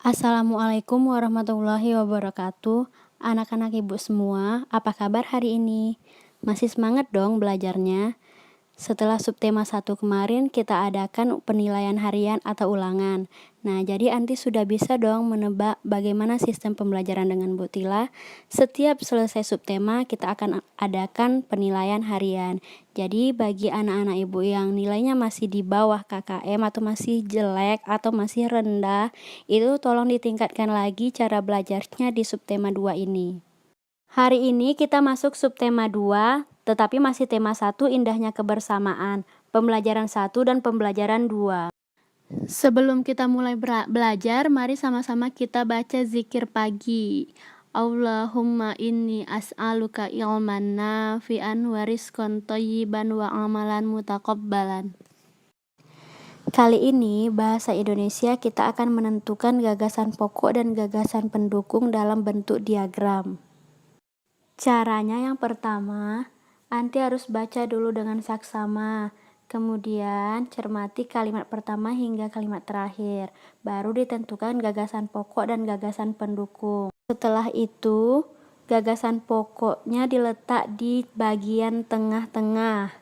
Assalamualaikum warahmatullahi wabarakatuh. Anak-anak ibu semua, apa kabar hari ini? Masih semangat dong belajarnya? Setelah subtema 1 kemarin, kita adakan penilaian harian atau ulangan. Nah, jadi Anti sudah bisa dong menebak bagaimana sistem pembelajaran dengan Bu Tila. Setiap selesai subtema, kita akan adakan penilaian harian. Jadi, bagi anak-anak ibu yang nilainya masih di bawah KKM atau masih jelek atau masih rendah, itu tolong ditingkatkan lagi cara belajarnya di subtema 2 ini. Hari ini kita masuk subtema 2, tetapi masih tema 1 indahnya kebersamaan, pembelajaran 1 dan pembelajaran 2. Sebelum kita mulai belajar, mari sama-sama kita baca zikir pagi. Allahumma inni as'aluka ilman nafi'an wa rizqan thayyiban wa amalan mutaqabbalan. Kali ini bahasa Indonesia kita akan menentukan gagasan pokok dan gagasan pendukung dalam bentuk diagram. Caranya yang pertama, Anti harus baca dulu dengan saksama, kemudian cermati kalimat pertama hingga kalimat terakhir, baru ditentukan gagasan pokok dan gagasan pendukung. Setelah itu, gagasan pokoknya diletak di bagian tengah-tengah,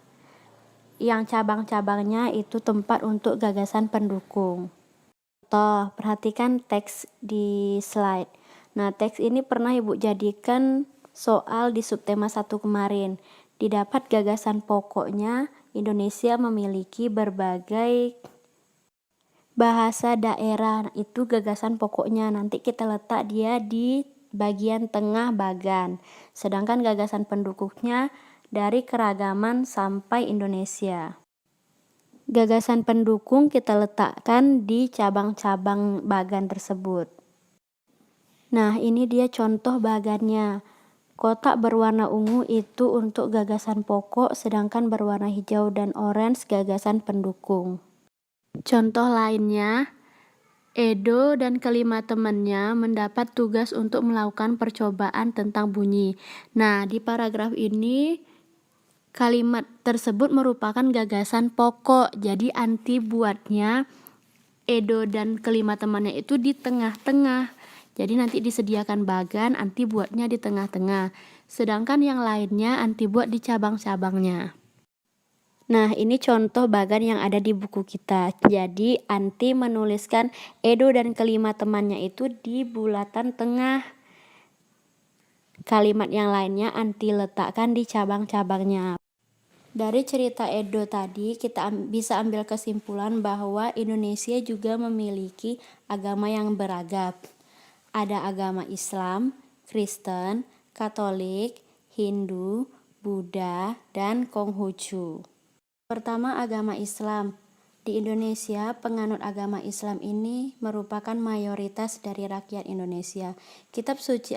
yang cabang-cabangnya itu tempat untuk gagasan pendukung. Contoh, perhatikan teks di slide. Nah, teks ini pernah Ibu jadikan soal di subtema 1 kemarin. Didapat gagasan pokoknya, Indonesia memiliki berbagai bahasa daerah. Itu gagasan pokoknya. Nanti kita letak dia di bagian tengah bagan. Sedangkan gagasan pendukungnya dari keragaman sampai Indonesia. Gagasan pendukung kita letakkan di cabang-cabang bagan tersebut. Nah, ini dia contoh bagannya. Kotak berwarna ungu itu untuk gagasan pokok, sedangkan berwarna hijau dan orange gagasan pendukung. Contoh lainnya, Edo dan kelima temannya mendapat tugas untuk melakukan percobaan tentang bunyi. Nah, di paragraf ini kalimat tersebut merupakan gagasan pokok, jadi Anti buatnya Edo dan kelima temannya itu di tengah-tengah. Jadi nanti disediakan bagan, Anti buatnya di tengah-tengah. Sedangkan yang lainnya Anti buat di cabang-cabangnya. Nah, ini contoh bagan yang ada di buku kita. Jadi Anti menuliskan Edo dan kelima temannya itu di bulatan tengah. Kalimat yang lainnya Anti letakkan di cabang-cabangnya. Dari cerita Edo tadi, kita bisa ambil kesimpulan bahwa Indonesia juga memiliki agama yang beragam. Ada agama Islam, Kristen, Katolik, Hindu, Buddha, dan Konghucu. Pertama, agama Islam. Di Indonesia, penganut agama Islam ini merupakan mayoritas dari rakyat Indonesia. Kitab suci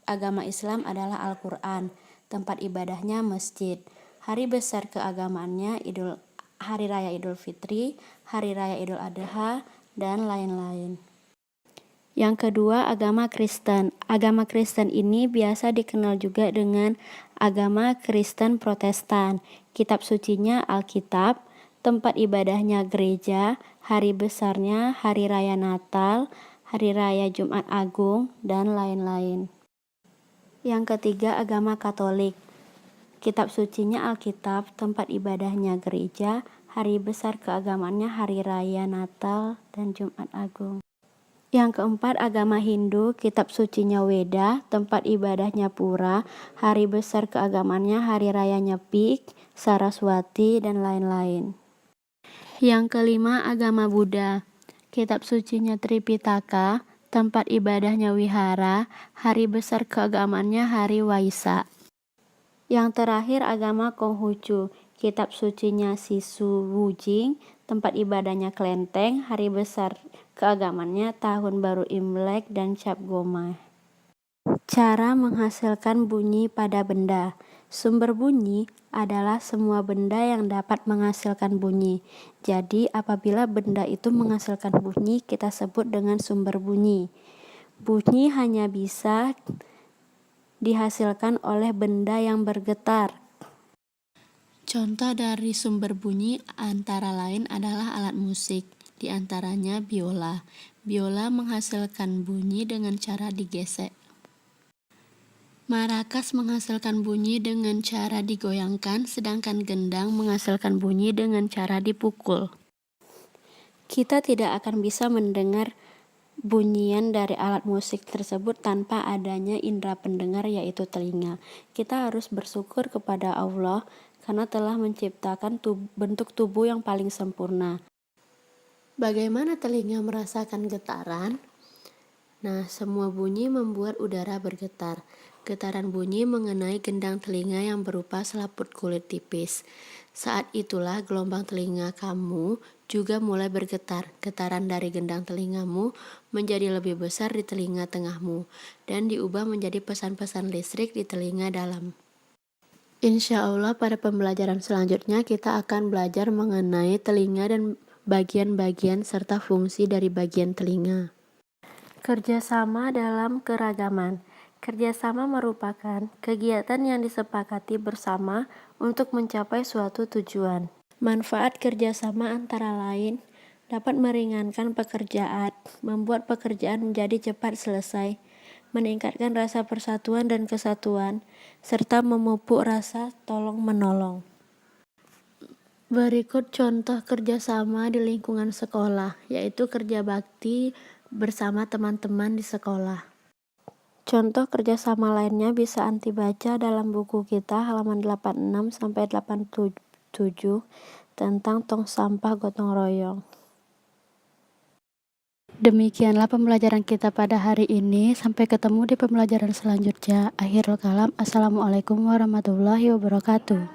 agama Islam adalah Al-Quran, tempat ibadahnya masjid. Hari besar keagamaannya Hari Raya Idul Fitri, Hari Raya Idul Adha, dan lain-lain. Yang kedua, agama Kristen. Agama Kristen ini biasa dikenal juga dengan agama Kristen Protestan. Kitab sucinya Alkitab, tempat ibadahnya gereja, hari besarnya Hari Raya Natal, Hari Raya Jumat Agung, dan lain-lain. Yang ketiga, agama Katolik. Kitab sucinya Alkitab, tempat ibadahnya gereja, hari besar keagamaannya Hari Raya Natal dan Jumat Agung. Yang keempat, agama Hindu, kitab sucinya Weda, tempat ibadahnya Pura, hari besar keagamaannya Hari Raya Nyepi, Saraswati, dan lain-lain. Yang kelima, agama Buddha, kitab sucinya Tripitaka, tempat ibadahnya Wihara, hari besar keagamaannya Hari Waisak. Yang terakhir, agama Konghucu, kitab sucinya Sisu Wujing, tempat ibadahnya Klenteng, hari besar keagamannya Tahun Baru Imlek dan Cap Gomeh. Cara menghasilkan bunyi pada benda. Sumber bunyi adalah semua benda yang dapat menghasilkan bunyi. Jadi apabila benda itu menghasilkan bunyi, kita sebut dengan sumber bunyi. Bunyi hanya bisa dihasilkan oleh benda yang bergetar. Contoh dari sumber bunyi antara lain adalah alat musik, di antaranya biola. Biola menghasilkan bunyi dengan cara digesek. Marakas menghasilkan bunyi dengan cara digoyangkan, sedangkan gendang menghasilkan bunyi dengan cara dipukul. Kita tidak akan bisa mendengar bunyian dari alat musik tersebut tanpa adanya indera pendengar, yaitu telinga. Kita harus bersyukur kepada Allah karena telah menciptakan bentuk tubuh yang paling sempurna. Bagaimana telinga merasakan getaran? Nah, semua bunyi membuat udara bergetar. Getaran bunyi mengenai gendang telinga yang berupa selaput kulit tipis. Saat itulah gelombang telinga kamu juga mulai bergetar. Getaran dari gendang telingamu menjadi lebih besar di telinga tengahmu dan diubah menjadi pesan-pesan listrik di telinga dalam. Insya Allah pada pembelajaran selanjutnya kita akan belajar mengenai telinga dan bagian-bagian serta fungsi dari bagian telinga. Kerjasama dalam keragaman. Kerjasama merupakan kegiatan yang disepakati bersama untuk mencapai suatu tujuan. Manfaat kerjasama antara lain dapat meringankan pekerjaan, membuat pekerjaan menjadi cepat selesai, meningkatkan rasa persatuan dan kesatuan, serta memupuk rasa tolong-menolong. Berikut contoh kerjasama di lingkungan sekolah, yaitu kerja bakti bersama teman-teman di sekolah. Contoh kerjasama lainnya bisa Anti baca dalam buku kita halaman 86-87 tentang tong sampah gotong royong. Demikianlah pembelajaran kita pada hari ini. Sampai ketemu di pembelajaran selanjutnya. Akhirul kalam. Assalamualaikum warahmatullahi wabarakatuh.